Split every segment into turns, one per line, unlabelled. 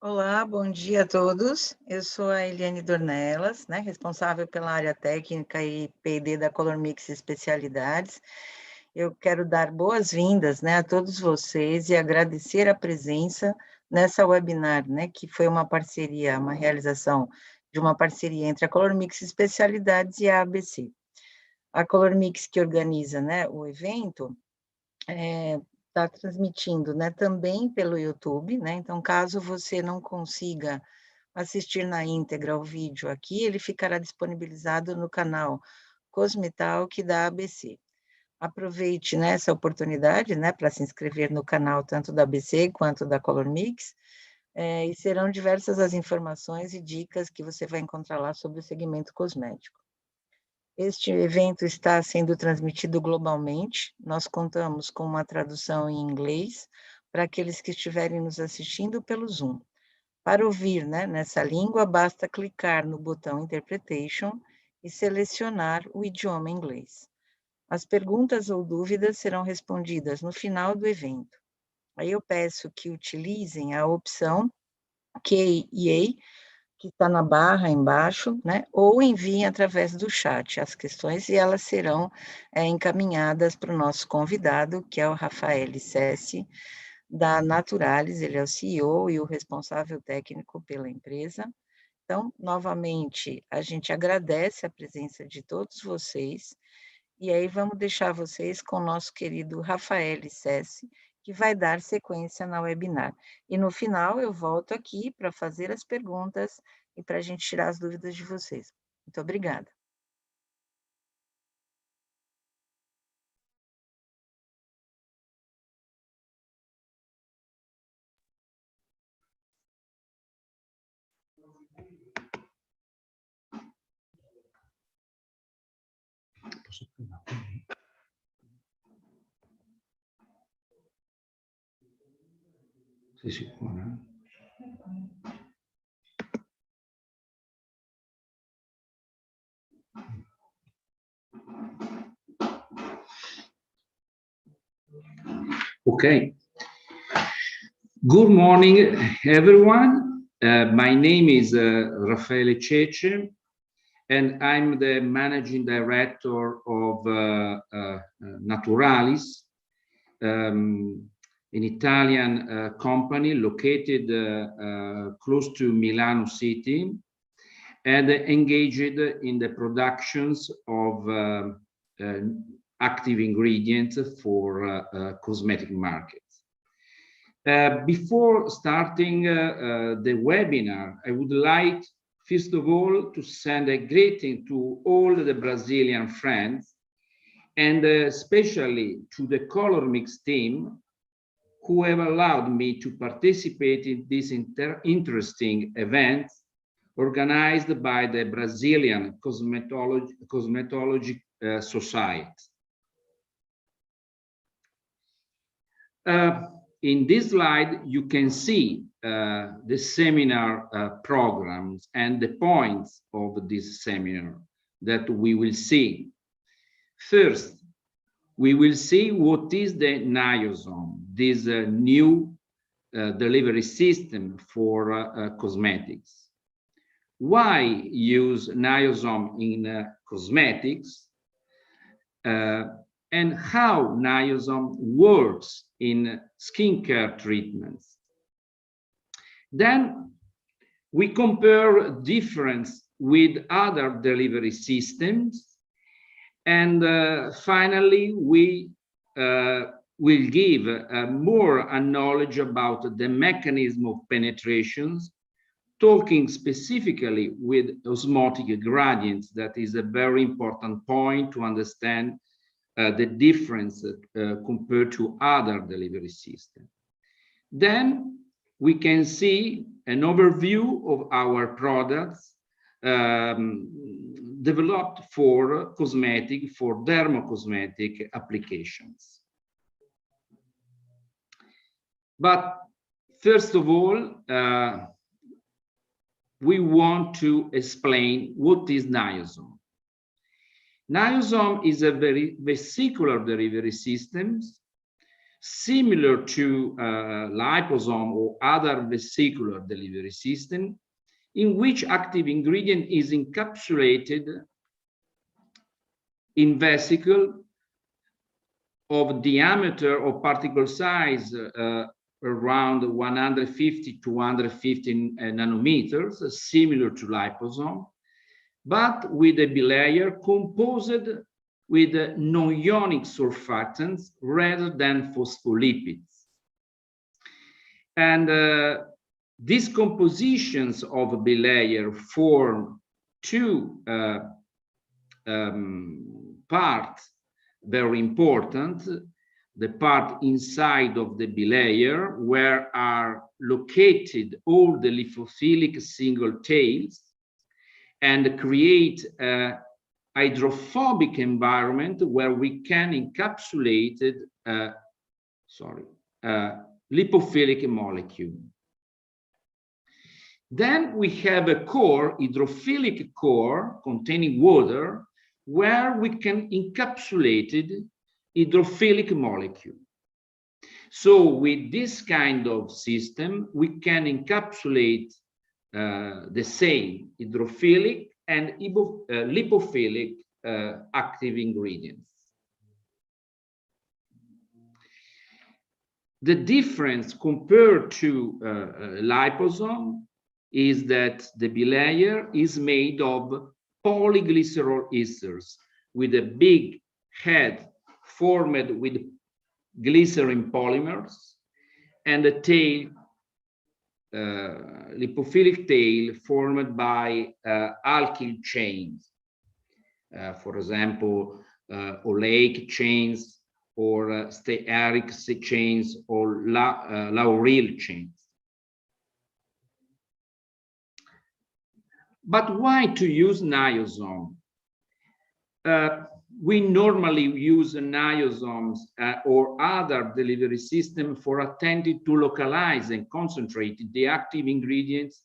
Olá, bom dia a todos. Eu sou a Eliane Dornelas, responsável pela área técnica e P&D da Colormix Especialidades. Eu quero dar boas-vindas, a todos vocês e agradecer a presença nessa webinar, que foi uma parceria, uma realização de uma parceria entre a Colormix Especialidades e a ABC. A Colormix que organiza, o evento, está transmitindo, também pelo YouTube, então caso você não consiga assistir na íntegra o vídeo aqui, ele ficará disponibilizado no canal Cosmetologia da ABC. Aproveite essa oportunidade para se inscrever no canal tanto da ABC quanto da Colormix, e serão diversas as informações e dicas que você vai encontrar lá sobre o segmento cosmético. Este evento está sendo transmitido globalmente, nós contamos com uma tradução em inglês para aqueles que estiverem nos assistindo pelo Zoom. Para ouvir nessa língua, basta clicar no botão Interpretation e selecionar o idioma inglês. As perguntas ou dúvidas serão respondidas no final do evento. Aí eu peço que utilizem a opção Q&A, que está na barra embaixo, ou enviem através do chat as questões e elas serão encaminhadas para o nosso convidado, que é o Rafael Sessi, da Naturalis, ele é o CEO e o responsável técnico pela empresa. Então, novamente, a gente agradece a presença de todos vocês, e aí vamos deixar vocês com o nosso querido Rafael Sessi, que vai dar sequência na webinar. E no final eu volto aqui para fazer as perguntas e para a gente tirar as dúvidas de vocês. Muito obrigada.
Sei sicuro, né? Okay. Good morning, everyone. My name is Raffaele Cece, and I'm the managing director of Naturalis, an Italian company located close to Milano City and engaged in the productions of active ingredients for cosmetic markets. Before starting the webinar, I would like, first of all, to send a greeting to all the Brazilian friends, and especially to the Colormix team, who have allowed me to participate in this interesting event organized by the Brazilian Cosmetology Society. In this slide, you can see the seminar programs and the points of this seminar that we will see. First, we will see what is the NIOSOME, this new delivery system for cosmetics. Why use NIOSOME in cosmetics? And how NIOSOME works in skincare treatments. Then we compare difference with other delivery systems. And finally, we will give more knowledge about the mechanism of penetrations, talking specifically with osmotic gradients. That is a very important point to understand the difference compared to other delivery systems. Then we can see an overview of our products developed for cosmetic, for dermocosmetic applications. But first of all, we want to explain what is NIOSOME. NIOSOME is a very vesicular delivery system similar to liposome or other vesicular delivery system, in which active ingredient is encapsulated in vesicle of diameter or particle size around 150 to 150 nanometers, similar to liposome, but with a bilayer composed with non-ionic surfactants rather than phospholipids. And these compositions of a bilayer form two parts, very important. The part inside of the bilayer, where are located all the lipophilic single tails, and create a hydrophobic environment where we can encapsulate lipophilic molecule. Then we have a core, hydrophilic core containing water, where we can encapsulate hydrophilic molecule. So with this kind of system, we can encapsulate the same hydrophilic and lipophilic active ingredients. The difference compared to liposome is that the bilayer is made of polyglycerol esters with a big head formed with glycerin polymers and a tail, lipophilic tail formed by alkyl chains, for example, oleic chains or stearic chains or lauryl chains. But why to use niosome? We normally use niosomes or other delivery system for attempting to localize and concentrate the active ingredients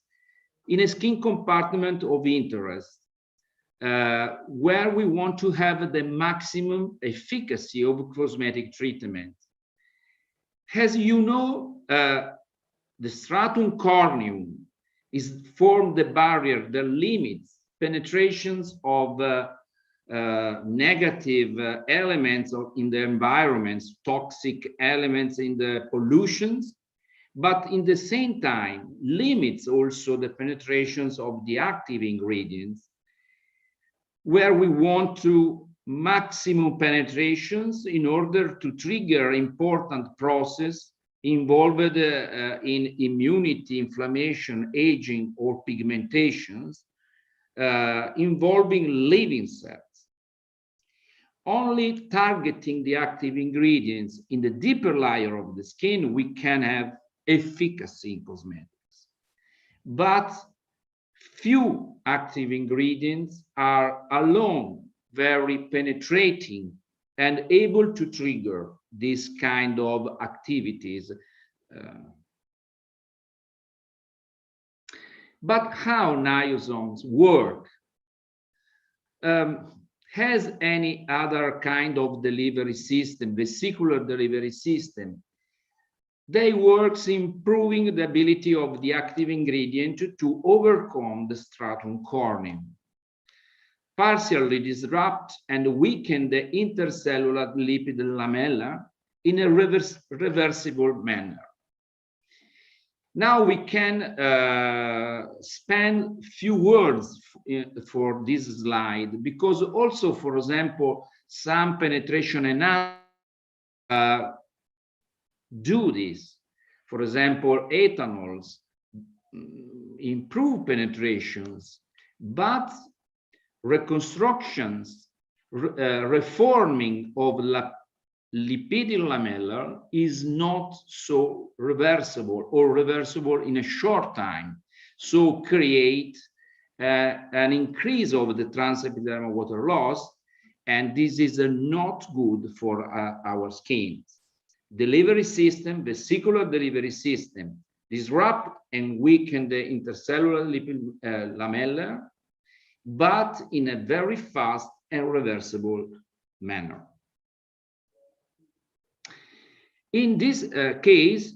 in a skin compartment of interest, where we want to have the maximum efficacy of cosmetic treatment. As you know, the stratum corneum is formed the barrier that limits penetrations of negative elements in the environments, toxic elements in the pollutions, but in the same time limits also the penetrations of the active ingredients, where we want to maximum penetrations in order to trigger important process involved in immunity, inflammation, aging, or pigmentations involving living cells. Only targeting the active ingredients in the deeper layer of the skin, we can have efficacy in cosmetics. But few active ingredients are alone very penetrating and able to trigger this kind of activities. But how niosomes work? Has any other kind of delivery system, vesicular delivery system, they work improving the ability of the active ingredient to overcome the stratum corneum, partially disrupt and weaken the intercellular lipid lamella in a reversible manner. Now we can spend few words for this slide, because also, for example, some penetration enhancers do this. For example, ethanols improve penetrations, but reconstructions, reforming of lipidal lamella is not so reversible, or reversible in a short time, so create an increase of the transepidermal water loss, and this is not good for our skin. Delivery system, vesicular delivery system, disrupt and weaken the intercellular lipid lamella, but in a very fast and reversible manner. In this case,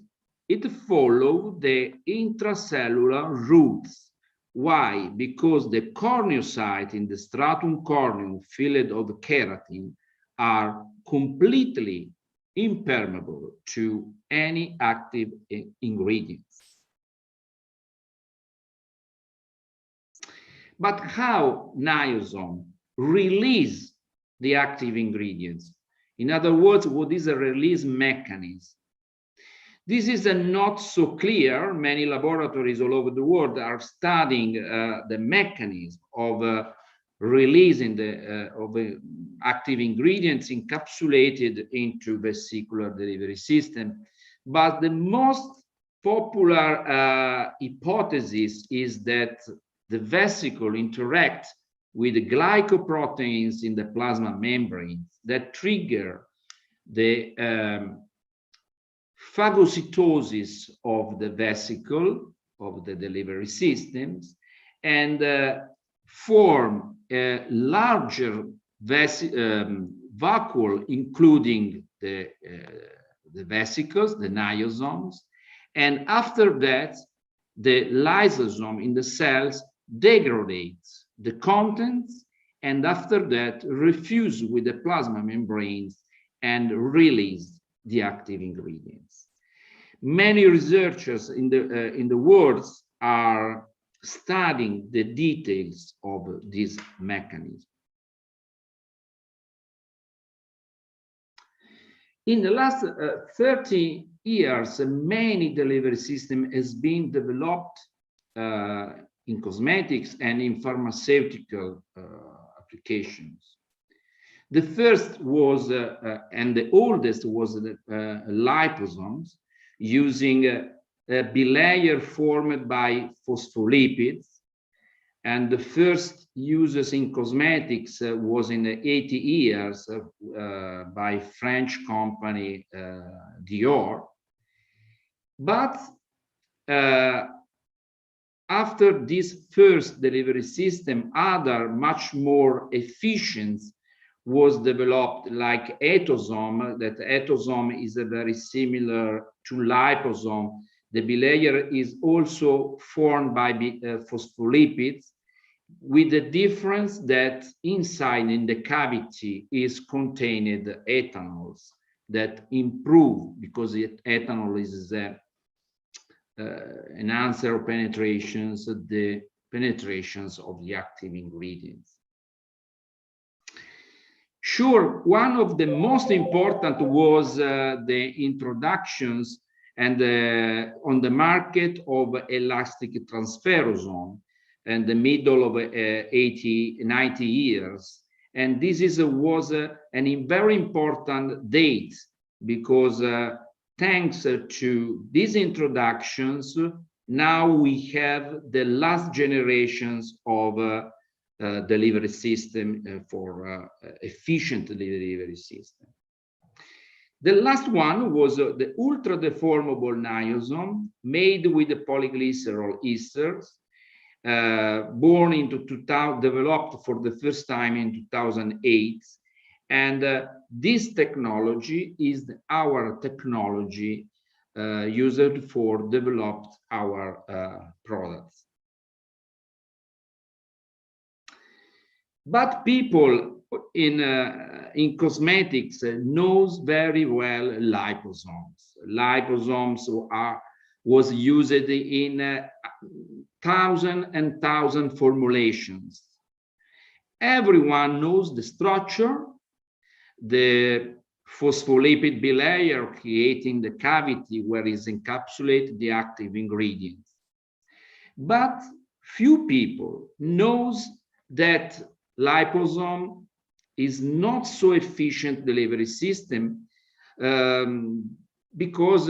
it follows the intracellular routes. Why? Because the corneocytes in the stratum corneum filled of keratin are completely impermeable to any active ingredients. But how NIOSOME release the active ingredients? In other words, what is a release mechanism? This is not so clear. Many laboratories all over the world are studying the mechanism of releasing the active ingredients encapsulated into vesicular delivery system. But the most popular hypothesis is that the vesicle interacts with the glycoproteins in the plasma membrane that trigger the phagocytosis of the vesicle of the delivery systems and form a larger vacuole, including the vesicles, the niosomes, and after that, the lysosome in the cells degrades the contents, and after that, refuse with the plasma membranes and release the active ingredients. Many researchers in the world are studying the details of this mechanism. In the last 30 years, many delivery systems has been developed in cosmetics and in pharmaceutical applications. The first was, and the oldest was the liposomes, using a bilayer formed by phospholipids. And the first uses in cosmetics was in the 80 years by French company Dior. But after this first delivery system, other much more efficient was developed, like etosome. That etosome is a very similar to liposome. The bilayer is also formed by phospholipids, with the difference that inside in the cavity is contained ethanols that improve, because ethanol is an answer of penetrations, the penetrations of the active ingredients. Sure, one of the most important was the introductions and on the market of elastic transferosome in the middle of 90 years. And this was a very important date, because thanks to these introductions, now we have the last generations of delivery system for efficient delivery system. The last one was the ultra deformable niosome, made with the polyglycerol esters, born into 2000, developed for the first time in 2008. And this technology is our technology used for developed our products. But people in cosmetics knows very well liposomes. Liposomes was used in thousand and thousand formulations. Everyone knows the structure, the phospholipid bilayer creating the cavity where is encapsulated the active ingredients. But few people knows that liposome is not so efficient delivery system because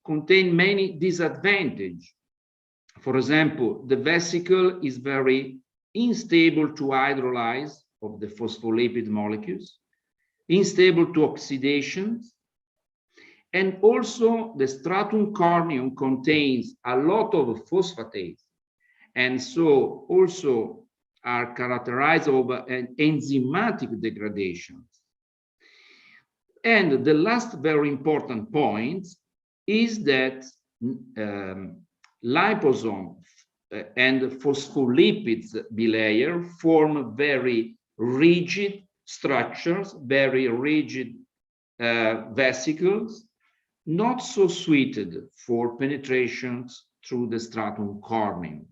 contain many disadvantages. For example, the vesicle is very unstable to hydrolyze of the phospholipid molecules, unstable to oxidations, and also the stratum corneum contains a lot of phosphatates, and so also are characterized of an enzymatic degradation. And the last very important point is that liposome and phospholipids bilayer form very rigid structures, very rigid vesicles, not so suited for penetrations through the stratum corneum.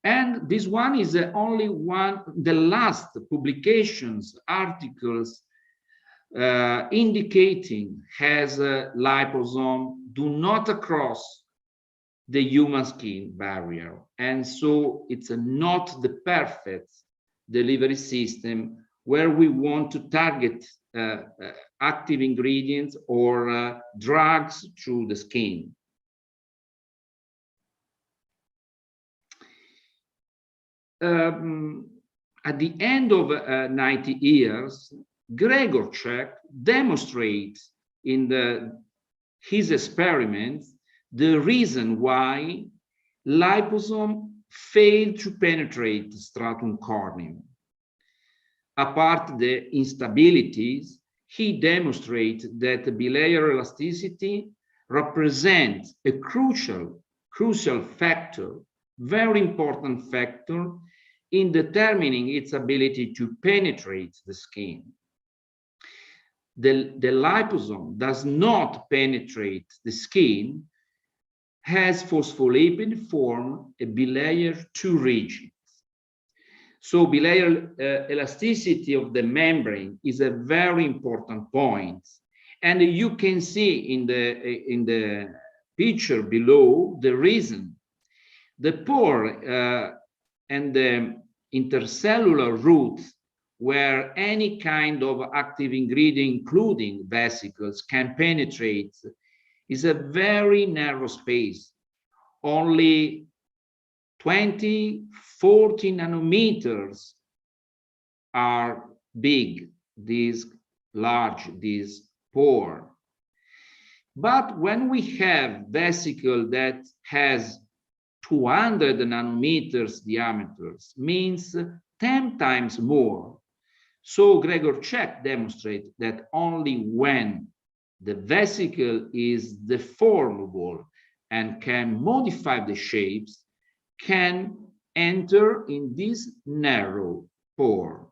And this one is only the last publications, articles indicating has a liposome do not cross the human skin barrier. And so it's not the perfect delivery system where we want to target active ingredients or drugs through the skin. At the end of 90 years, Gregor Czech demonstrates in his experiments the reason why liposome failed to penetrate the stratum corneum. Apart the instabilities, he demonstrated that the bilayer elasticity represents a crucial factor, very important factor in determining its ability to penetrate the skin. The liposome does not penetrate the skin, has phospholipid form a bilayer too rigid. So bilayer elasticity of the membrane is a very important point. And you can see in the picture below the reason. The pore and the intercellular route where any kind of active ingredient, including vesicles, can penetrate is a very narrow space, only 20, 40 nanometers are big, this pore. But when we have vesicle that has 200 nanometers diameters, means 10 times more. So Gregor Czech demonstrated that only when the vesicle is deformable and can modify the shapes, can enter in this narrow pore.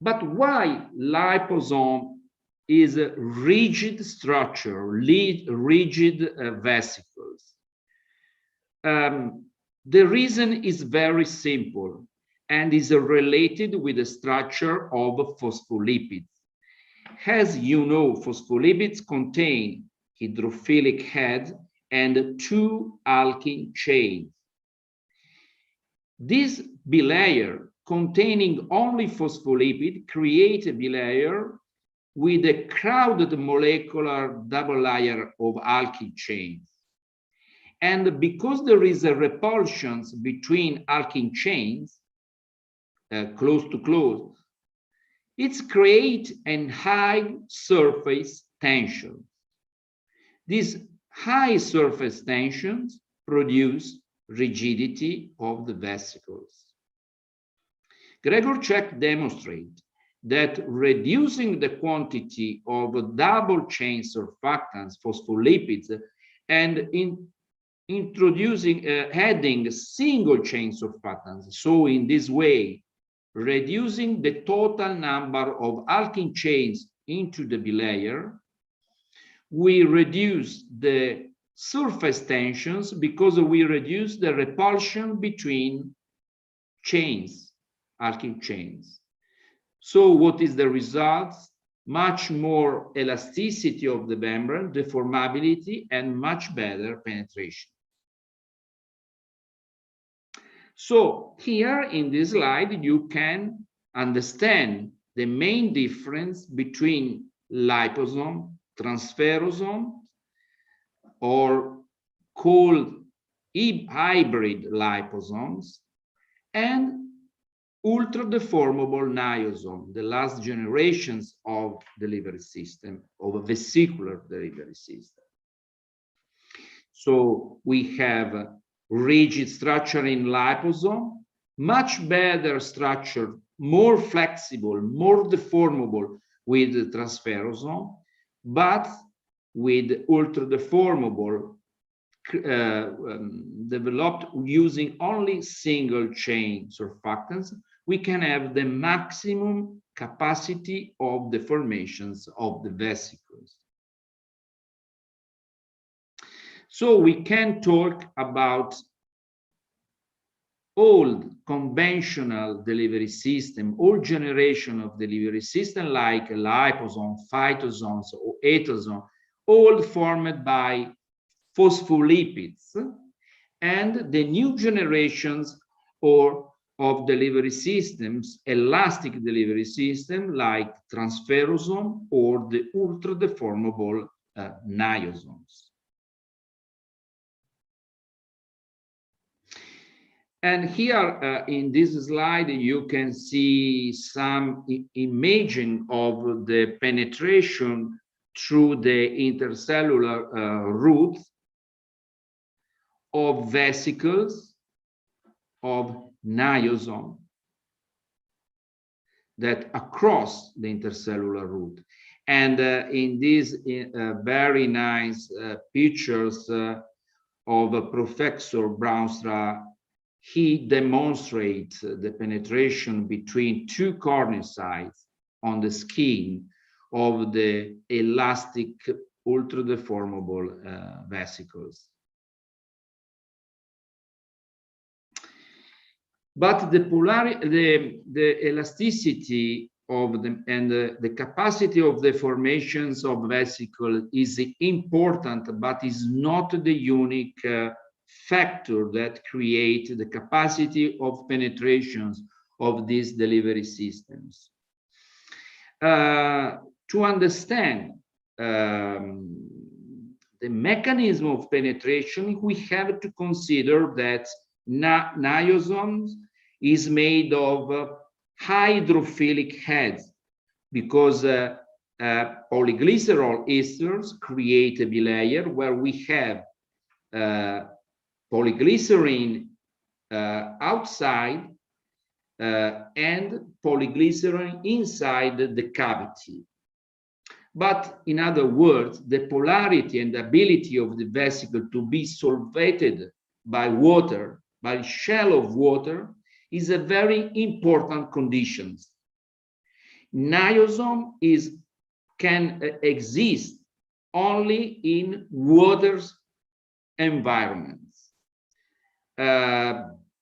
But why liposome is a rigid structure, rigid vesicles? The reason is very simple and is related with the structure of phospholipids. As you know, phospholipids contain hydrophilic head and 2 alkene chains. This bilayer containing only phospholipid creates a bilayer with a crowded molecular double layer of alkene chains. And because there is a repulsion between alkene chains, close to close, it creates a high surface tension. These high surface tensions produce rigidity of the vesicles. Gregor Czech demonstrated that reducing the quantity of double chain surfactants, phospholipids, and adding single chain surfactants. So in this way, reducing the total number of alkene chains into the bilayer, we reduce the surface tensions because we reduce the repulsion between chains, alkene chains. So what is the result? Much more elasticity of the membrane, deformability, and much better penetration. So here in this slide, you can understand the main difference between liposome, transferosome, or called hybrid liposomes, and ultra-deformable niosome, the last generations of delivery system, of a vesicular delivery system. So we have rigid structure in liposome, much better structure, more flexible, more deformable with transferosome, but with ultra deformable developed using only single chain surfactants, we can have the maximum capacity of the formations of the vesicles. So we can talk about old conventional delivery system, old generation of delivery system like liposome, phytosomes, or ethosome, all formed by phospholipids, and the new generations of delivery systems, elastic delivery system like transferosome or the ultra deformable NIOSOMEs. And here in this slide, you can see some imaging of the penetration through the intercellular route of vesicles of niosome that across the intercellular route. And in these very nice pictures of Professor Brownstra, he demonstrates the penetration between two cornices on the skin of the elastic ultra deformable vesicles. But the elasticity of them and the capacity of the formations of vesicle is important, but is not the unique factor that create the capacity of penetrations of these delivery systems. To understand the mechanism of penetration, we have to consider that niosomes is made of hydrophilic heads, because polyglycerol esters create a bilayer where we have polyglycerine outside and polyglycerine inside the cavity. But in other words, the polarity and ability of the vesicle to be solvated by water, by shell of water, is a very important condition. Niosome can exist only in water's environments.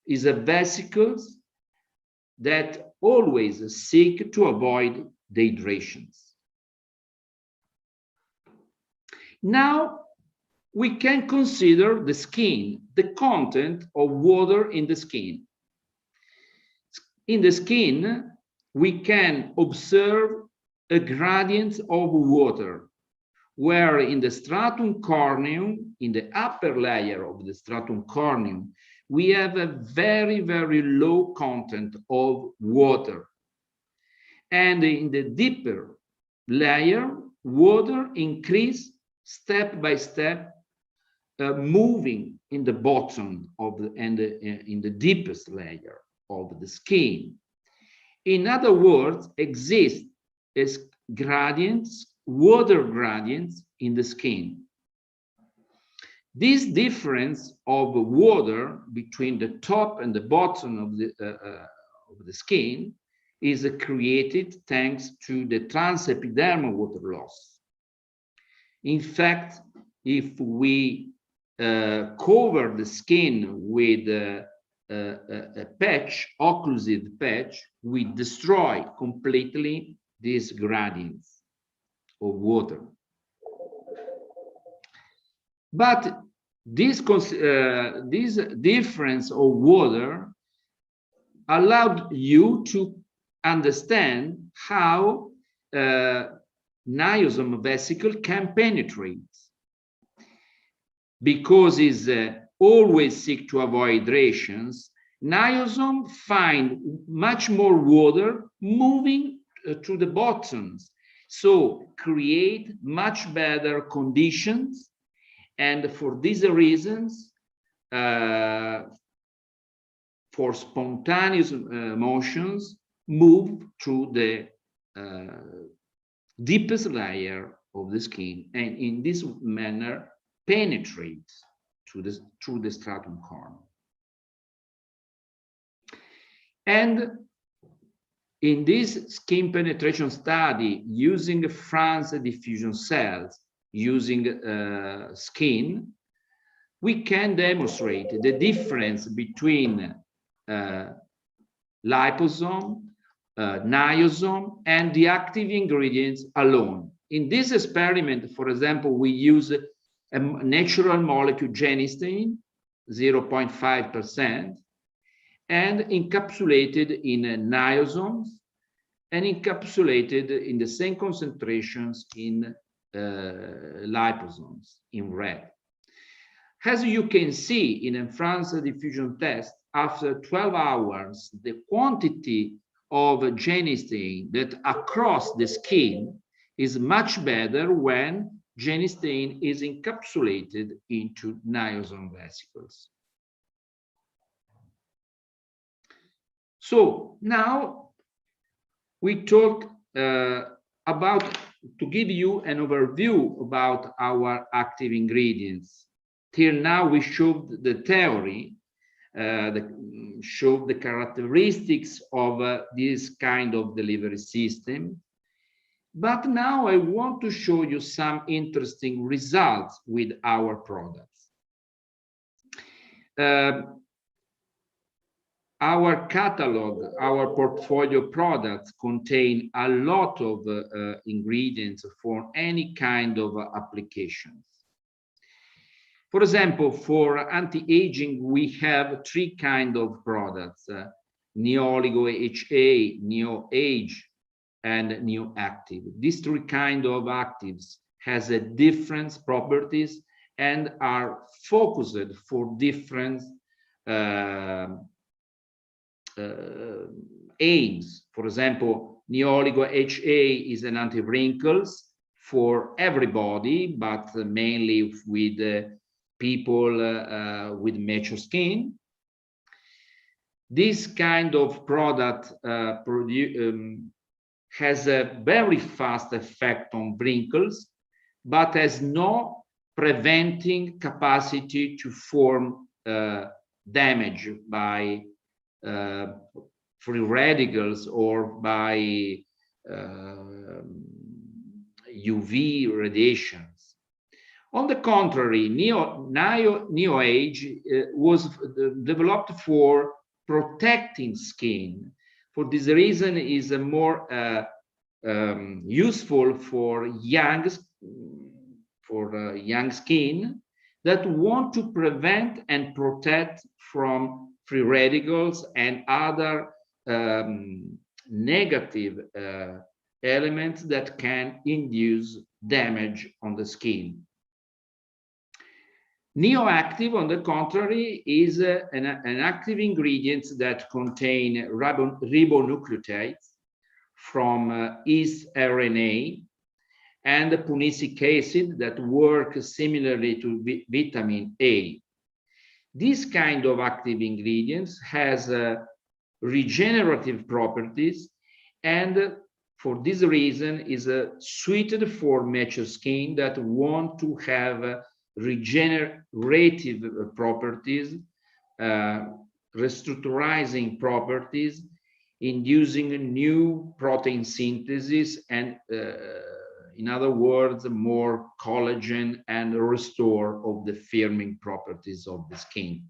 Is a vesicles that always seek to avoid dehydrations. Now we can consider the skin, the content of water in the skin. In the skin, we can observe a gradient of water, where in the stratum corneum, in the upper layer of the stratum corneum, we have a very, very low content of water. And in the deeper layer, water increase step by step, moving in the bottom of the, and in the deepest layer of the skin. In other words, exist as gradients, water gradients in the skin. This difference of water between the top and the bottom of the skin is created thanks to the transepidermal water loss. In fact, if we cover the skin with a patch, occlusive patch, we destroy completely these gradients of water. But this difference of water allowed you to understand how niosome vesicle can penetrate, because it's always seek to avoid hydrations. Niosome find much more water moving to the bottoms, so create much better conditions. And for these reasons, for for spontaneous motions move through the deepest layer of the skin, and in this manner penetrate through the stratum corneum. And in this skin penetration study, using France diffusion cells, using skin, we can demonstrate the difference between liposome, niosome, and the active ingredients alone. In this experiment, for example, we use a natural molecule genistein, 0.5%, and encapsulated in niosomes, and encapsulated in the same concentrations in liposomes, in red. As you can see in a France diffusion test, after 12 hours, the quantity of genistein that across the skin is much better when genistein is encapsulated into niosome vesicles. So now we talk about, to give you an overview about our active ingredients. Till now we showed the theory, showed the characteristics of this kind of delivery system. But now I want to show you some interesting results with our products. Our catalog, our portfolio products contain a lot of ingredients for any kind of applications. For example, for anti-aging, we have 3 kinds of products, Neo-Oligo-HA, Neo-Age, and Neo-Active. These 3 kinds of actives has a different properties and are focused for different aims. For example, Neo-Oligo-HA is an anti-wrinkles for everybody, but mainly with people with mature skin. This kind of product has a very fast effect on wrinkles, but has no preventing capacity to form damage by free radicals or by UV radiations. On the contrary, Neo-Age was developed for protecting skin. For this reason, is more useful for young skin that want to prevent and protect from free radicals and other negative elements that can induce damage on the skin. Neo-Active, on the contrary, is an active ingredient that contain ribonucleotides from yeast RNA and punicic acid that work similarly to vitamin A. This kind of active ingredients has regenerative properties, and for this reason is suited for mature skin that want to have regenerative properties, restructurizing properties, inducing new protein synthesis, and in other words, more collagen and restore of the firming properties of the skin.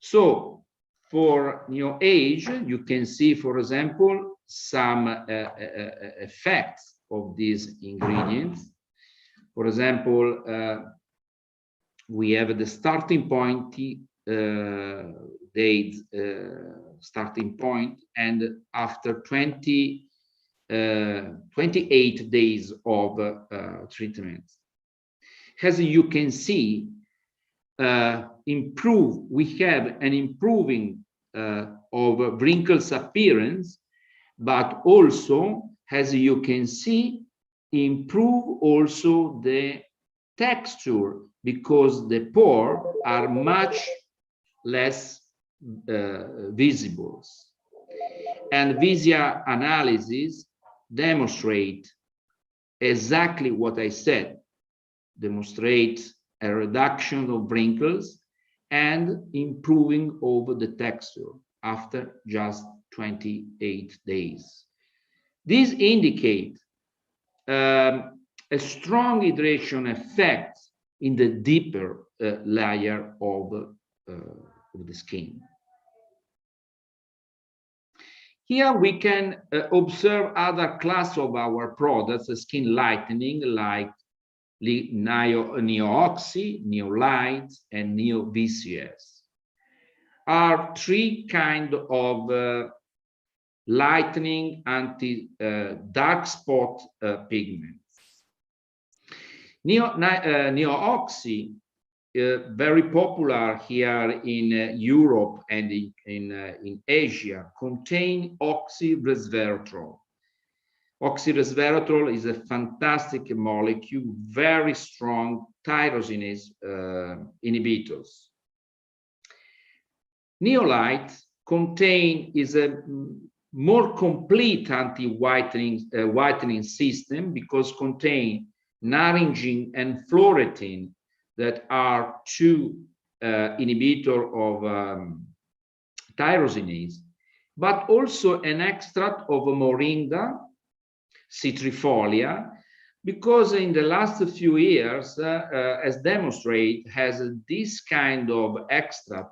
So for Neo-Age, you can see, for example, some effects of these ingredients. For example, we have the starting point date, starting point, and after 28 days of treatment. As you can see, we have an improving of wrinkles appearance, but also, as you can see, improve also the texture, because the pores are much less visible. And visual analysis demonstrate exactly what I said, demonstrate a reduction of wrinkles and improving over the texture after just 28 days. These indicate a strong hydration effect in the deeper layer of the skin. Here we can observe other class of our products, skin lightening, like NIOXY, NIOLIGHT, and NIOVCS. Are three kind of lightening anti-dark spot pigments. NIOXY, very popular here in Europe and in Asia, contain Oxy Resveratrol. Oxy Resveratrol is a fantastic molecule, very strong tyrosinase inhibitors. NIOLIGHT is a more complete anti-whitening system because contain naringin and fluoretin that are two inhibitor of tyrosinase, but also an extract of moringa citrifolia, because in the last few years, as demonstrated, has this kind of extract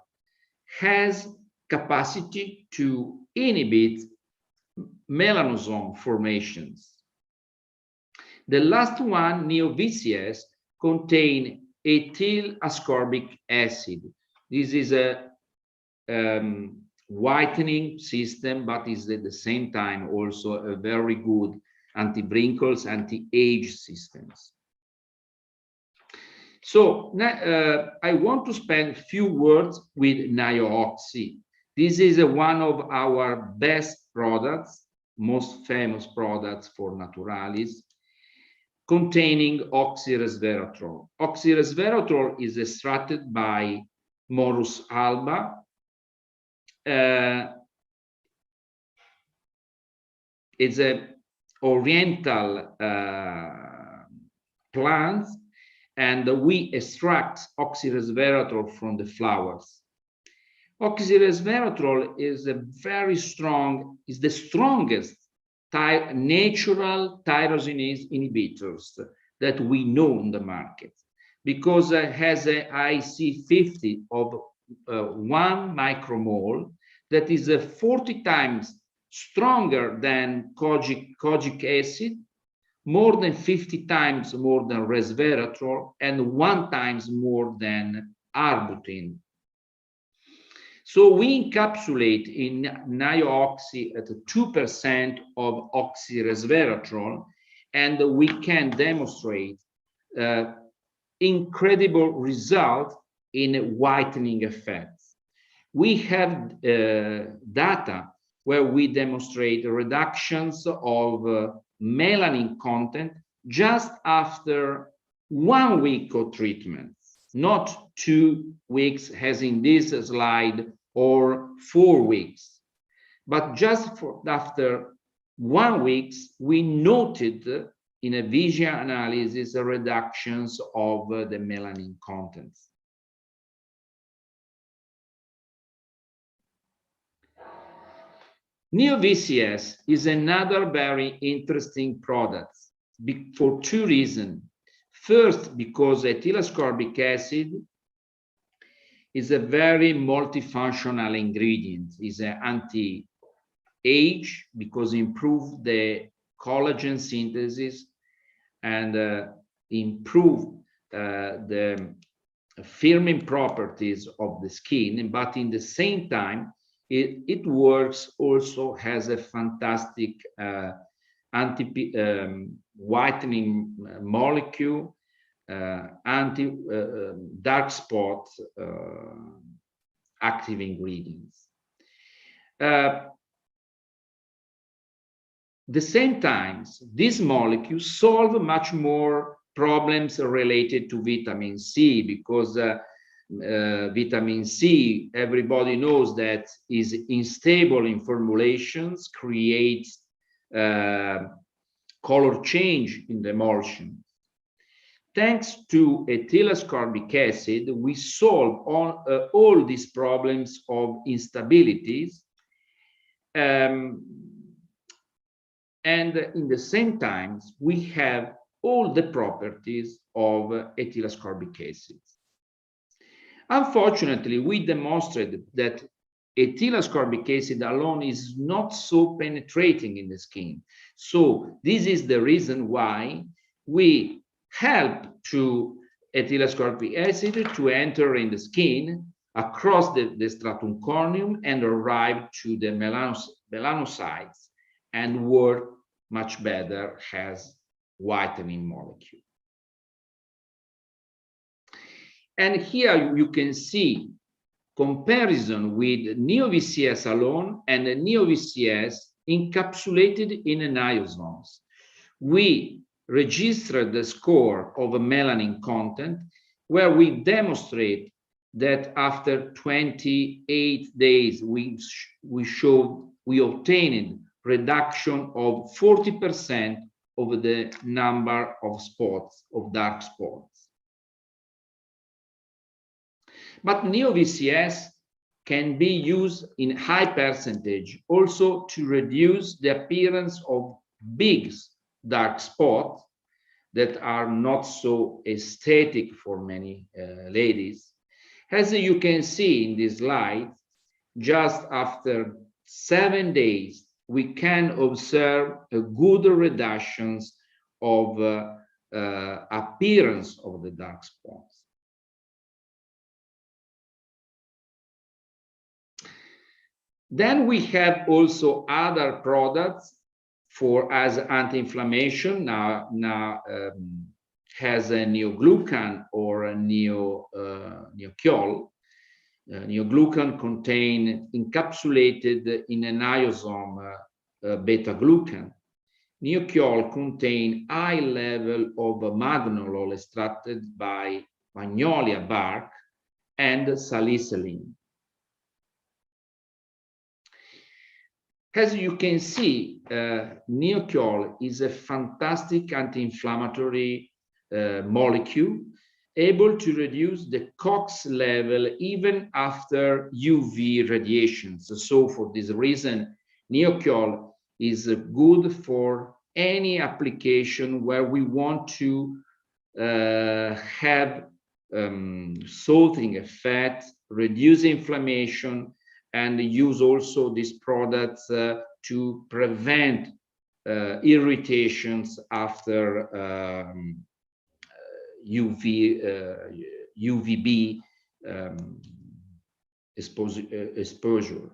has capacity to inhibit melanosome formations. The last one, NIOVCS, contain ethyl ascorbic acid. This is a whitening system, but is at the same time also a very good anti-wrinkles, anti-age systems. So I want to spend a few words with NIOXY. This is one of our best products, most famous products for Naturalis, containing Oxy Resveratrol. Oxy Resveratrol is extracted by Morus alba. It's an oriental plant, and we extract Oxy Resveratrol from the flowers. Oxy Resveratrol is a very strong, is the strongest natural tyrosinase inhibitors that we know in the market, because it has an IC50 of 1 micromole that is 40 times stronger than kojic acid, more than 50 times more than resveratrol, and 1 times more than arbutin. So we encapsulate in NIOXY at 2% of Oxy Resveratrol, and we can demonstrate incredible result in whitening effects. We have data where we demonstrate reductions of melanin content just after 1 week of treatment, not 2 weeks as in this slide, or 4 weeks, but just after 1 week, we noted in a visual analysis reductions of the melanin contents. NIOVCS is another very interesting product for 2 reasons. First, because ethyl ascorbic acid is a very multifunctional ingredient. It's an anti-age because it improves the collagen synthesis and improve the firming properties of the skin, but in the same time, it works also as a fantastic anti-whitening molecule, anti-dark spot active ingredients. The same time, these molecules solve much more problems related to vitamin C, because vitamin C, everybody knows that is unstable in formulations, creates color change in the emulsion. Thanks to ethyl ascorbic acid, we solve all these problems of instabilities, and in the same time, we have all the properties of ethyl ascorbic acid. Unfortunately, we demonstrated that ethyl ascorbic acid alone is not so penetrating in the skin. So this is the reason why we help to ethyl ascorbic acid to enter in the skin across the stratum corneum and arrive to the melanocytes and work much better as whitening molecule. And here you can see comparison with NIOVCS alone and NIOVCS encapsulated in NIOSOMEs. We registered the score of a melanin content where we demonstrate that after 28 days we obtained reduction of 40% of the number of spots, of dark spots. But NIOVCS can be used in high percentage also to reduce the appearance of big dark spots that are not so aesthetic for many ladies. As you can see in this slide, just after 7 days, we can observe a good reductions of appearance of the dark spots. Then we have also other products for as anti-inflammation. Now has a neoglucan or a neochiol. Neoglucan contain encapsulated in a niosome beta-glucan. Neochiol contain high level of magnolol extracted by magnolia bark and salicylene. As you can see, neochiol is a fantastic anti-inflammatory molecule, able to reduce the COX level even after UV radiations. So for this reason, neochiol is good for any application where we want to have soothing effect, reduce inflammation, and use also these products to prevent irritations after UVB exposure.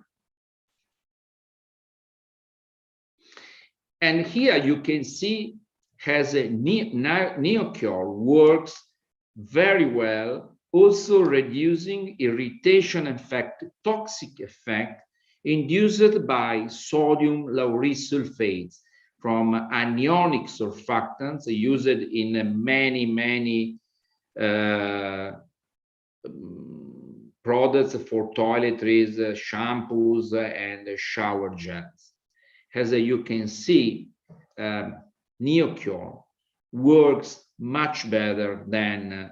And here you can see has a neochiol works very well, also reducing irritation effect, toxic effect induced by sodium lauryl sulfates from anionic surfactants used in many products for toiletries, shampoos, and shower gels. As you can see, neochiol works much better than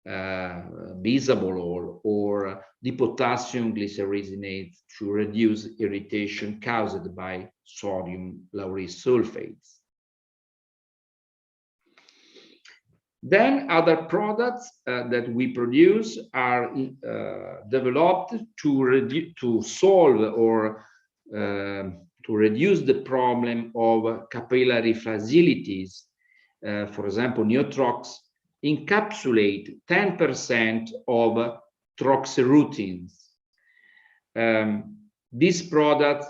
bisabolol or dipotassium glycerinate to reduce irritation caused by sodium lauryl sulfates. Then other products that we produce are developed to solve or to reduce the problem of capillary fragilities. For example, Neotrox encapsulate 10% of troxerutins. This product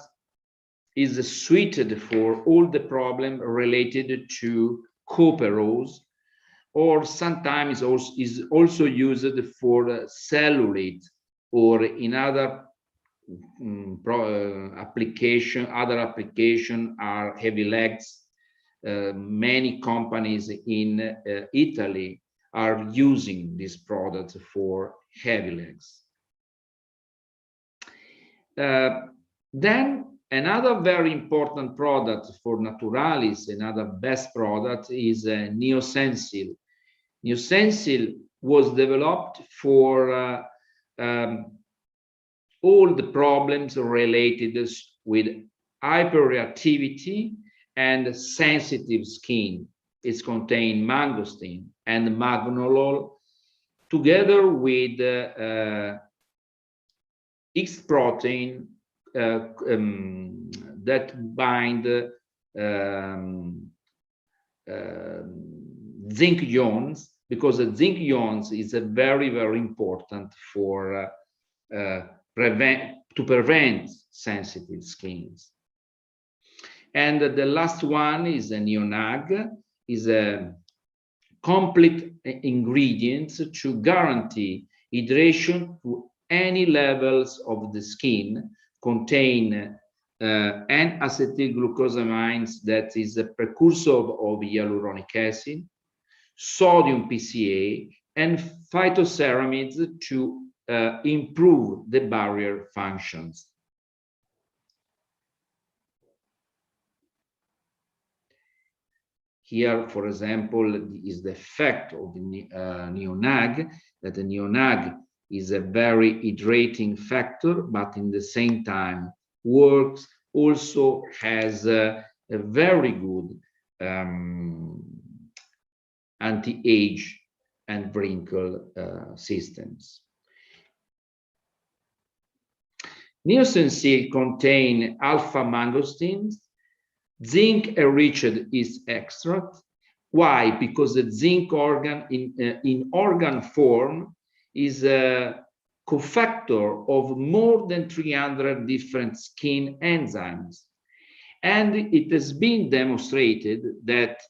is suited for all the problems related to couperose, or sometimes is also used for cellulite or in other other application are heavy legs. Many companies in Italy are using this product for heavy legs. Then another very important product for Naturalis, another best product, is Neosensil. Neosensil was developed for all the problems related with hyperreactivity and sensitive skin. It contains mangosteen and magnolol together with X protein that bind zinc ions, because the zinc ions is a very, very important for prevent sensitive skins. And the last one is a Neonag, is a complete ingredient to guarantee hydration to any levels of the skin, contain N-acetylglucosamines, that is a precursor of hyaluronic acid, sodium PCA, and phytoceramides to improve the barrier functions. Here, for example, is the effect of the Neonag, that the Neonag is a very hydrating factor, but in the same time works, also has a very good anti-age and wrinkle systems. Neosensil contain alpha mangosteens, zinc enriched is extract. Why? Because the zinc organ in organ form is a cofactor of more than 300 different skin enzymes. And it has been demonstrated that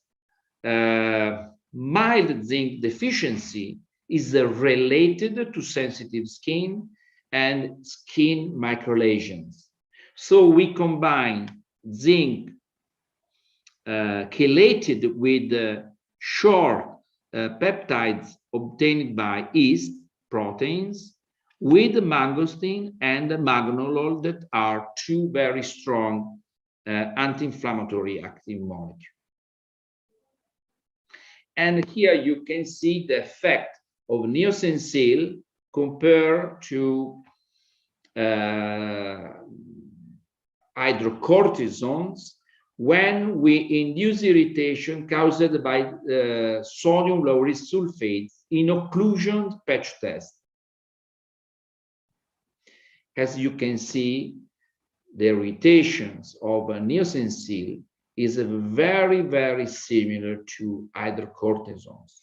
mild zinc deficiency is related to sensitive skin and skin microlesions. So we combine zinc chelated with short peptides obtained by yeast proteins with mangosteen and magnolol, that are two very strong anti-inflammatory active molecules. And here you can see the effect of Neosensil compared to hydrocortisones when we induce irritation caused by sodium lauryl sulfate in occlusion patch test. As you can see, the irritations of Neosensil is very, very similar to hydrocortisones.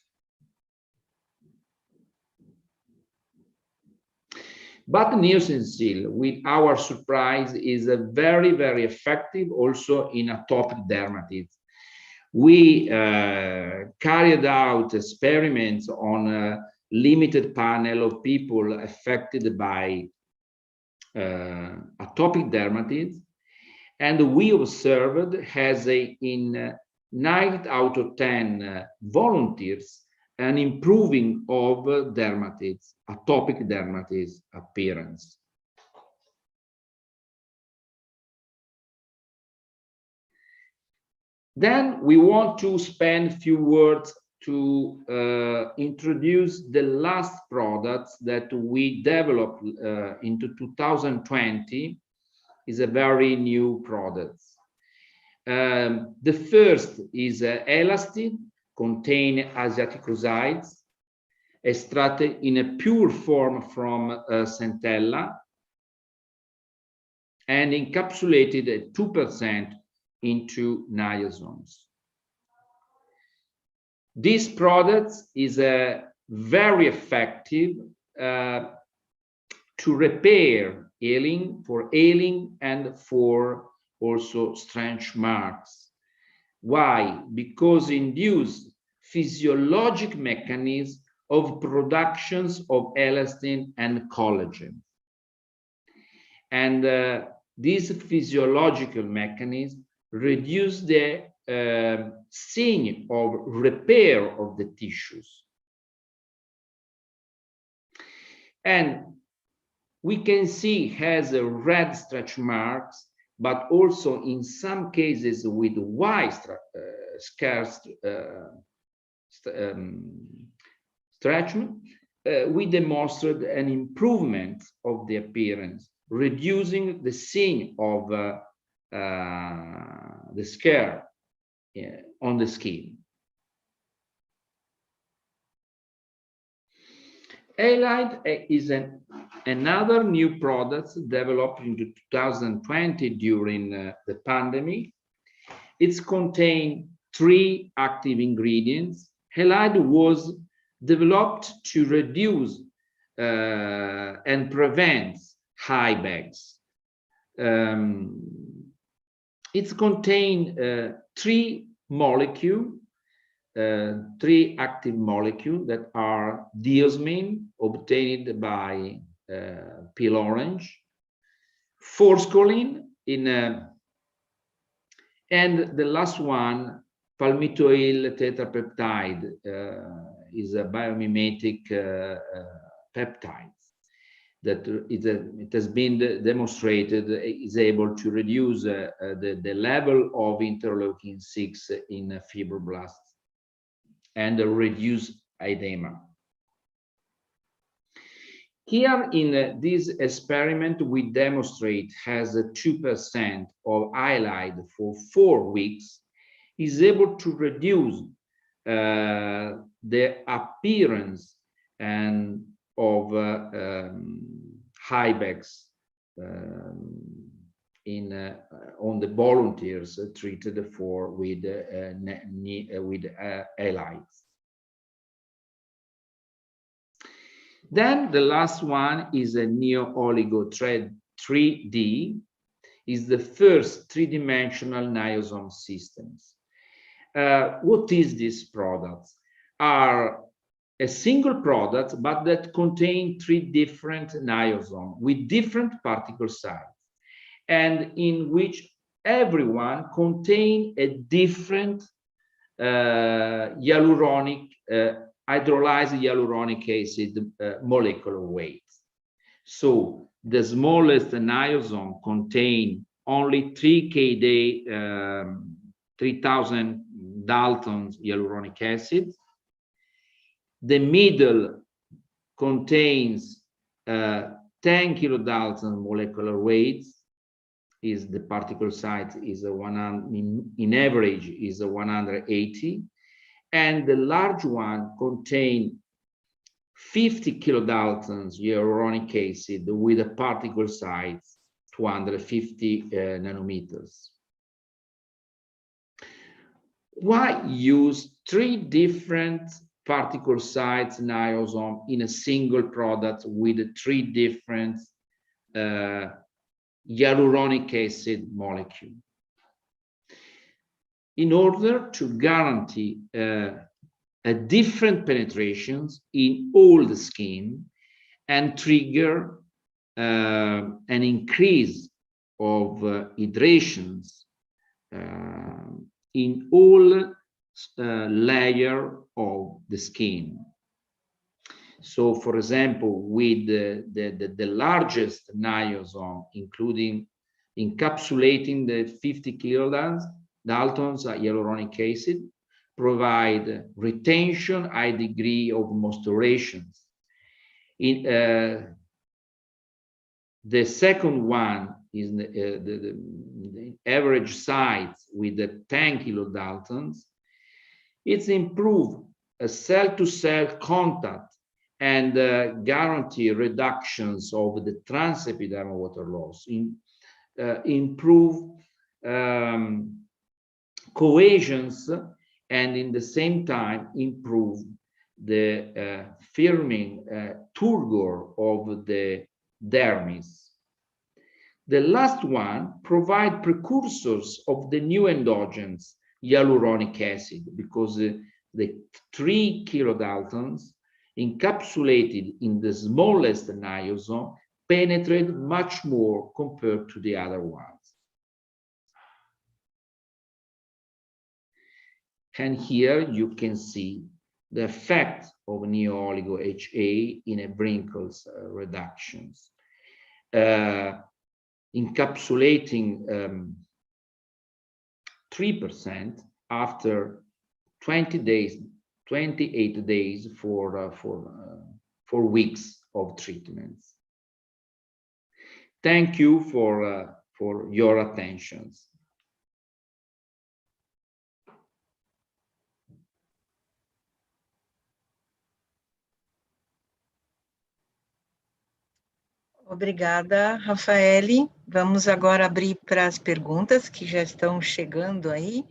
But Neosensil, with our surprise, is a very, very effective also in atopic dermatitis. We carried out experiments on a limited panel of people affected by atopic dermatitis, and we observed as in 9 out of 10 volunteers an improving of dermatitis, atopic dermatitis appearance. Then we want to spend a few words to introduce the last products that we developed into 2020. Is a very new product. The first is elastin, contain asiaticosides, extracted in a pure form from centella and encapsulated at 2% into niasomes. This product is very effective to repair healing and for also stretch marks. Why? Because induce physiologic mechanisms of productions of elastin and collagen. And these physiological mechanisms reduce the scene of repair of the tissues. And we can see has a red stretch marks, but also in some cases with white scarce stretchment, we demonstrated an improvement of the appearance, reducing the scene of the scare on the skin. Halide is another new product developed in 2020 during the pandemic. It contains 3 active ingredients. Halide was developed to reduce and prevent high bags. It contains 3 molecules, 3 active molecules that are diosmine, obtained by peel orange, forskolin and the last one, palmitoyl tetrapeptide, is a biomimetic peptide that it has been demonstrated is able to reduce the level of interleukin-6 in fibroblasts and reduce edema. Here in this experiment, we demonstrate has 2% of Halide for 4 weeks is able to reduce the appearance and of high bags on the volunteers treated with Halide. Then the last one is a NIOSOME 3D, is the first 3-dimensional NIOSOME systems. What is this product? Are a single product, but that contain 3 different NIOSOME with different particle size, and in which everyone contain a different hyaluronic hydrolyzed hyaluronic acid molecular weight. So the smallest NIOSOME contain only 3 kDa, 3000 Daltons hyaluronic acid. The middle contains 10 kilodalton molecular weight. Is the particle size is 100 in average is 180. And the large one contain 50 kilodaltons hyaluronic acid with a particle size 250 nanometers. Why use 3 different particle size NIOSOME in a single product with 3 different hyaluronic acid molecule? In order to guarantee a different penetrations in all the skin and trigger an increase of hydrations in all layer of the skin. So, for example, with the largest NIOSOME, including encapsulating the 50 kilodaltons hyaluronic acid, provide retention, high degree of mosturations. In the second one is the average size with the 10 kilodaltons. It's improved cell-to-cell contact and guarantee reductions of the transepidermal water loss. Improve cohesions, and in the same time improve the firming turgor of the dermis. The last one provide precursors of the new endogenous hyaluronic acid, because the 3 kilodaltons encapsulated in the smallest NIOSOME penetrate much more compared to the other ones. And here you can see the effect of neo-oligo HA in a wrinkles reductions, encapsulating 3% after 20 days, 28 days for 4 weeks of treatments. Thank you for your attention.
Obrigada, Rafaele. Vamos agora abrir para as perguntas que já estão chegando aí.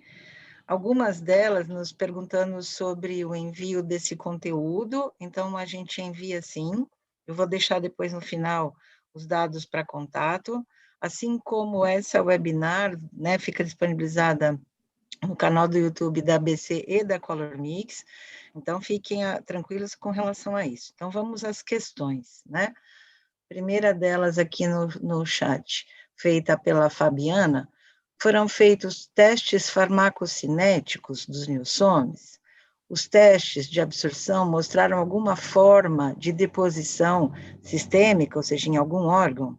Algumas delas nos perguntando sobre o envio desse conteúdo, então a gente envia sim. Eu vou deixar depois no final os dados para contato, assim como essa webinar, né, fica disponibilizada no canal do YouTube da ABC e da Colormix, então fiquem tranquilos com relação a isso. Então vamos às questões, né? Primeira delas aqui no chat, feita pela Fabiana: foram feitos testes farmacocinéticos dos NIOSOMEs? Os testes de absorção mostraram alguma forma de deposição sistêmica, ou seja, em algum órgão?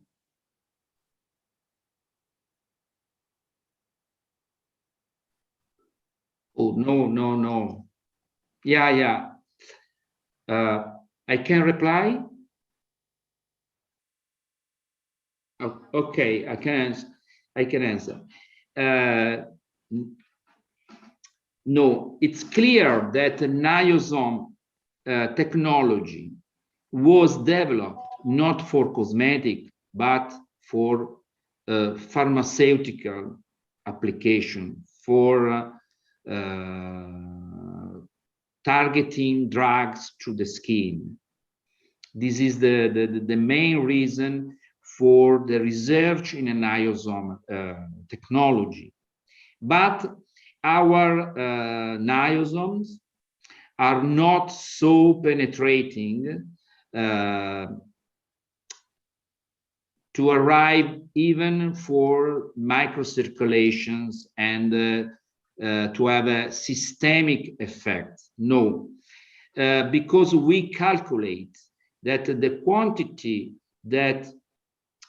Oh, no. Yeah. I can reply. Oh, okay, I can answer. No, it's clear that NIOSOME technology was developed not for cosmetic, but for pharmaceutical application, for targeting drugs to the skin. This is the main reason for the research in an NIOSOME technology. But our NIOSOMes are not so penetrating to arrive even for microcirculations and to have a systemic effect. No, because we calculate that the quantity that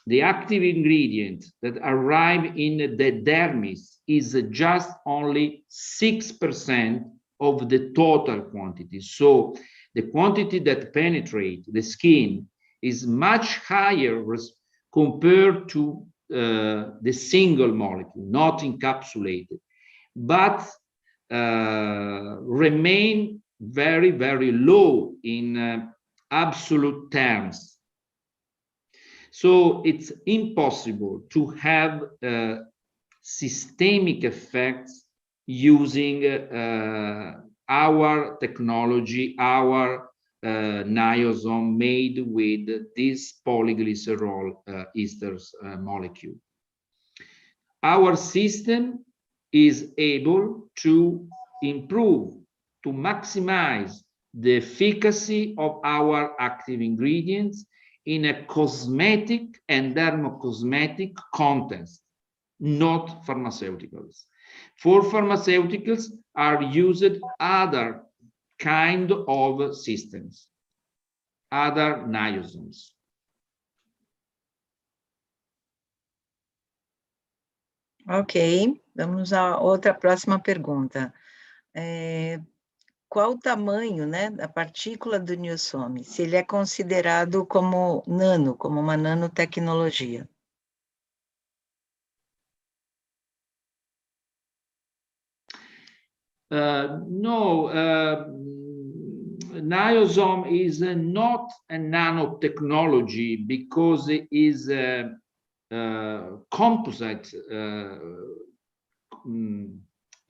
the active ingredient that arrive in the dermis is just only 6% of the total quantity. So the quantity that penetrate the skin is much higher compared to the single molecule, not encapsulated, but remain very, very low in absolute terms. So it's impossible to have systemic effects using our technology, our NIOSOME made with this polyglycerol esters molecule. Our system is able to improve, to maximize the efficacy of our active ingredients in a cosmetic and dermocosmetic context, not pharmaceuticals. For pharmaceuticals are used other kind of systems, other NIOSOMes.
Ok, vamos a outra próxima pergunta. Qual o tamanho, né, da partícula do NIOSOME? Se ele é considerado como nano, como uma nanotecnologia?
No, NIOSOME is not a nanotechnology because it is a composite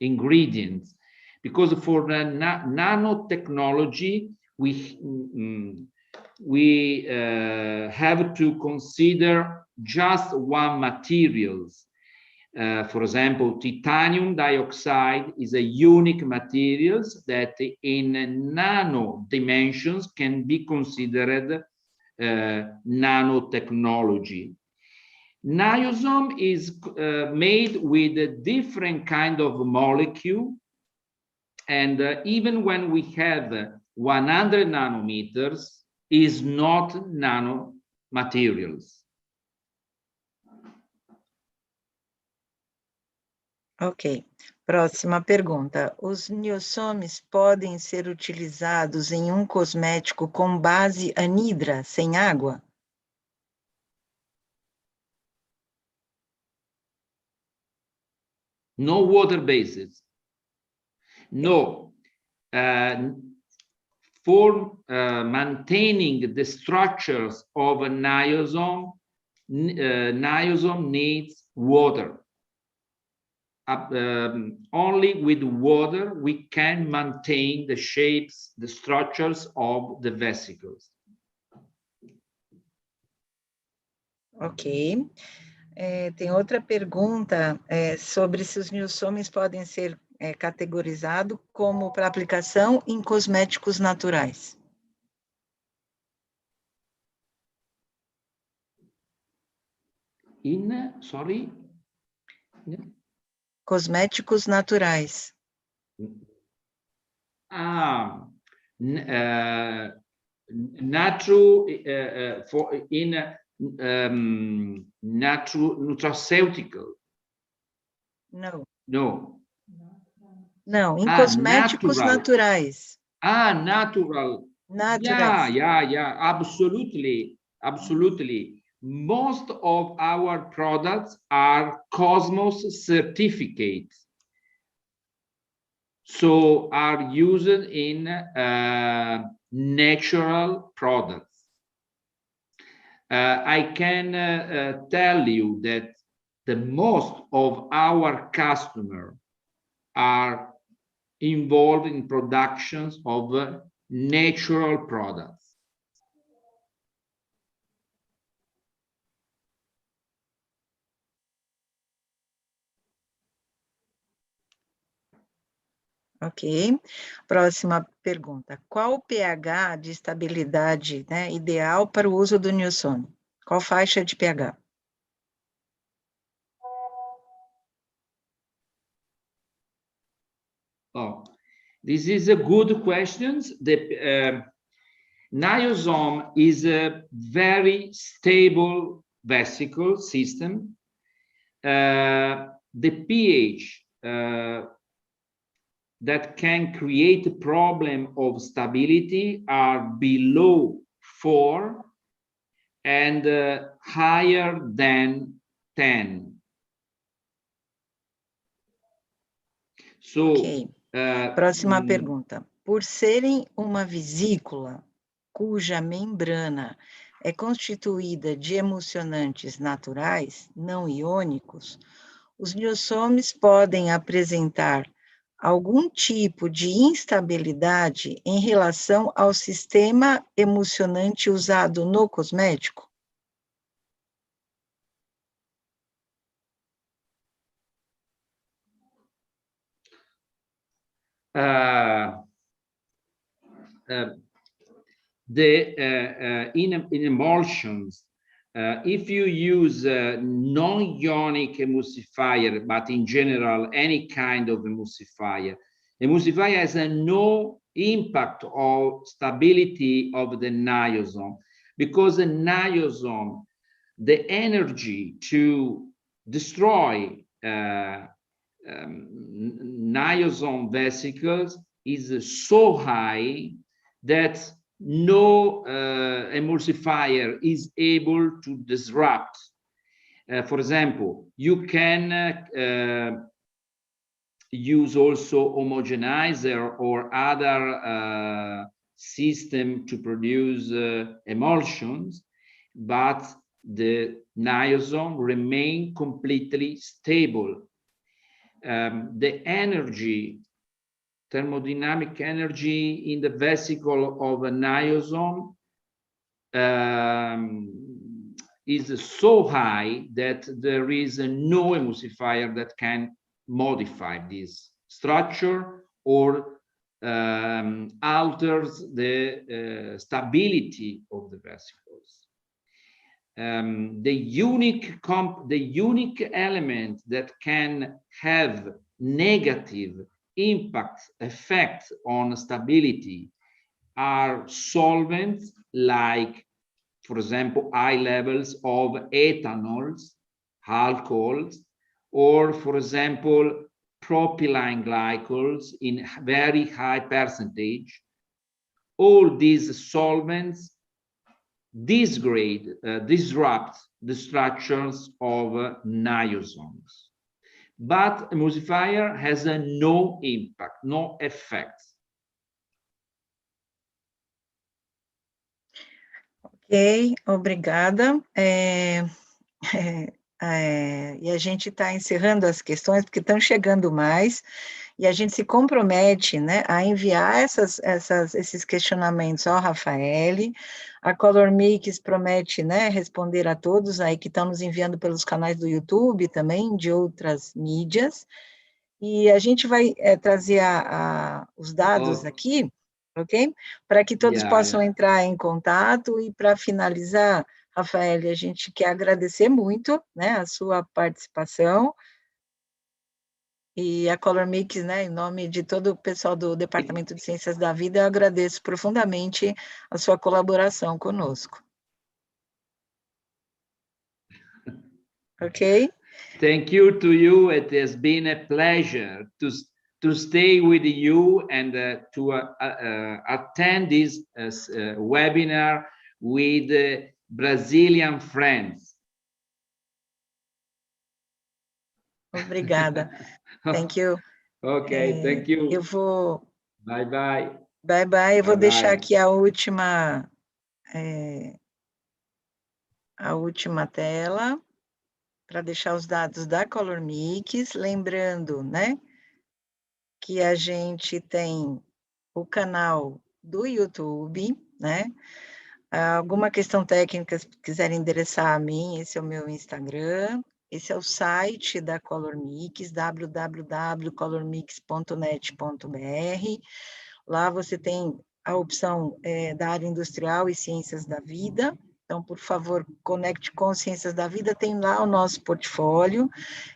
ingredients. Because for the nanotechnology, we have to consider just one materials. For example, titanium dioxide is a unique materials that in nano dimensions can be considered nanotechnology. NIOSOME is made with a different kind of molecule, and even when we have 100 nanometers is not nanomaterials.
Ok. Próxima pergunta. Os NIOSOMEs podem ser utilizados em um cosmético com base anidra, sem água?
No water bases. No. For maintaining the structures of a niosome, niosome needs water. Only with water we can maintain the shapes, the structures of the vesicles.
Ok. Tem outra pergunta sobre se os NIOSOMEs podem ser categorizados como para aplicação em cosméticos naturais.
Sorry?
Cosméticos naturais.
Natural nutraceutical.
Não.
No.
Não, em cosméticos naturais.
Natural.
Naturais.
Yeah, absolutely. Most of our products are Cosmos certificates, so are used in natural products. I can tell you that the most of our customers are involved in productions of natural products.
Ok. Próxima pergunta. Qual o pH de estabilidade, né, ideal para o uso do NIOSOME? Qual faixa de pH?
Oh, this is a good question. The NIOSOME is a very stable vesicle system. The pH that can create a problem of stability are below 4 and higher than 10. So,
ok. Próxima pergunta. Por serem uma vesícula cuja membrana é constituída de emulsionantes naturais, não iônicos, os NIOSOMEs podem apresentar algum tipo de instabilidade em relação ao sistema emulsionante usado no cosmético?
In emulsions, if you use a non-ionic emulsifier, but in general, any kind of emulsifier has no impact on stability of the niosome, because the niosome, the energy to destroy niosome vesicles is so high that no emulsifier is able to disrupt. For example, you can use also homogenizer or other system to produce emulsions, but the niosome remain completely stable. The energy, thermodynamic energy in the vesicle of a niosome is so high that there is no emulsifier that can modify this structure or alters the stability of the vesicles. The unique element that can have negative effects on stability are solvents like, for example, high levels of ethanols, alcohols, or, for example, propylene glycols in very high percentage. All these solvents disrupt the structures of niasomes. But emulsifier has no impact, no effect.
Ok, obrigada. E a gente está encerrando as questões, porque estão chegando mais, e a gente se compromete, né, a enviar esses questionamentos ao Rafael. A Colormix promete, né, responder a todos aí que estão nos enviando pelos canais do YouTube também, de outras mídias, e a gente vai trazer os dados aqui, ok? Para que todos possam entrar em contato, e para finalizar, Rafael, a gente quer agradecer muito, né, a sua participação, e a Colormix, né, em nome de todo o pessoal do Departamento de Ciências da Vida, eu agradeço profundamente a sua colaboração conosco. Ok?
Thank you to you. It has been a pleasure to stay with you and to attend this webinar with Brazilian friends.
Obrigada. Thank you.
Ok, thank you.
Eu vou...
Bye, bye.
Bye, bye. Eu vou deixar aqui a última tela, para deixar os dados da Colormix, lembrando, né, que a gente tem o canal do YouTube, né, alguma questão técnica, se quiserem endereçar a mim, esse é o meu Instagram, esse é o site da Colormix, www.colormix.net.br. Lá você tem a opção da área industrial e ciências da vida. Então, por favor, conecte com Ciências da Vida, tem lá o nosso portfólio,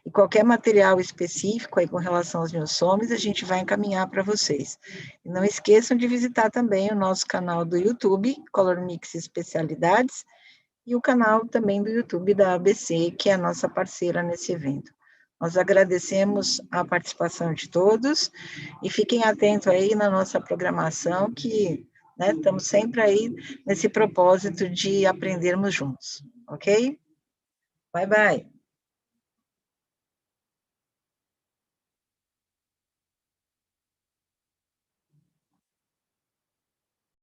e qualquer material específico aí com relação aos NIOSOMEs, a gente vai encaminhar para vocês. E não esqueçam de visitar também o nosso canal do YouTube, Colormix Especialidades, e o canal também do YouTube da ABC, que é a nossa parceira nesse evento. Nós agradecemos a participação de todos, e fiquem atentos aí na nossa programação, que, né, estamos sempre aí nesse propósito de aprendermos juntos, ok? Bye, bye.